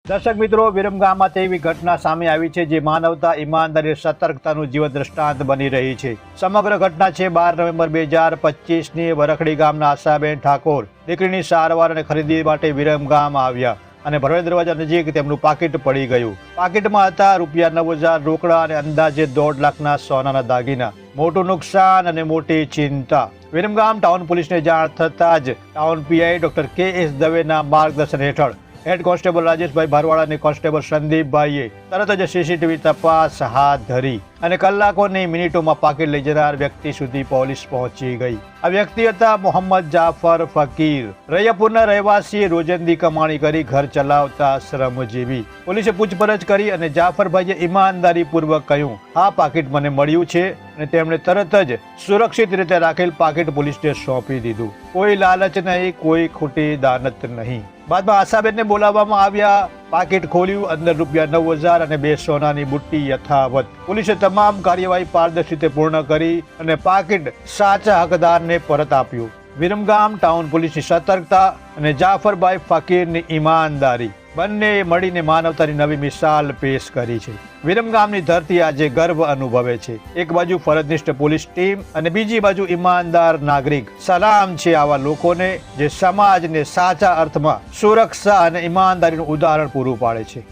દર્શક મિત્રો, વિરમગામમાં એવી ઘટના સામે આવી છે જે માનવતા, ઈમાનદારી, સતર્કતાનું જીવન દ્રષ્ટાંત બની રહી છે. સમગ્ર ઘટના છે 12 નવેમ્બર 2025ની વરખડી ગામના આશાબેન ઠાકોર દીકરીની સારવાર અને ખરીદી માટે વિરમગામ આવ્યા અને ભરવાડ દરવાજા નજીક તેમનું પાકીટ પડી ગયું. પાકીટમાં હતા ₹9,000 રોકડા અને અંદાજે 1.5 લાખના સોનાના દાગીના. મોટું નુકસાન અને મોટી ચિંતા. વિરમગામ ટાઉન પોલીસને જાણ થતાં જ ટાઉન પીઆઈ ડોક્ટર KS દવેના માર્ગદર્શન હેઠળ હેડ કોન્સ્ટેબલ રાજેશભાઈ ભરવાડ અને કોન્સ્ટેબલ સંદીપભાઈએ તરત જ CCTV તપાસ હાથ ધરી અને કલાકોની મિનિટોમાં પાકીટ લઈ જનાર વ્યક્તિ સુધી પોલીસ પહોંચી ગઈ. આ વ્યક્તિ હતા મોહમ્મદ જાફર ફકીર, રૈયાપુરના રહેવાસી, રોજંદી કમાણી કરી ઘર ચલાવતા શ્રમજીવી. પોલીસે પૂછપરછ કરી અને જાફરભાઈએ ઈમાનદારીપૂર્વક કહ્યું, આ પાકીટ મને મળ્યું છે અને તેમણે તરત જ સુરક્ષિત રીતે રાખેલ પાકીટ પોલીસને સોંપી દીધું. કોઈ લાલચ નહીં, કોઈ ખોટી દાનત નહીં. બાદમાં આશાબેનને બોલાવવામાં આવ્યા. પાકીટ ખોલ્યું, અંદર ₹9,000 અને 2 સોનાની બુટ્ટી યથાવત. પોલીસે તમામ કાર્યવાહી પારદર્શી રીતે પૂર્ણ કરી અને પાકીટ સાચા હકદારને પરત આપ્યું. વિરમગામ ટાઉન પોલીસની સતર્કતા અને જાફરભાઈ ફકીરની ઈમાનદારી બંને મળીને માનવતાની નવી મિસાલ પેશ કરી છે. વિરમગામની ધરતી આજે ગર્વ અનુભવે છે. એક બાજુ ફરજનિષ્ઠ પોલીસ ટીમ અને બીજી બાજુ ઈમાનદાર નાગરિક. સલામ છે આવા લોકોને જે સમાજને સાચા અર્થમાં સુરક્ષા અને ઈમાનદારીનું ઉદાહરણ પૂરું પાડે છે.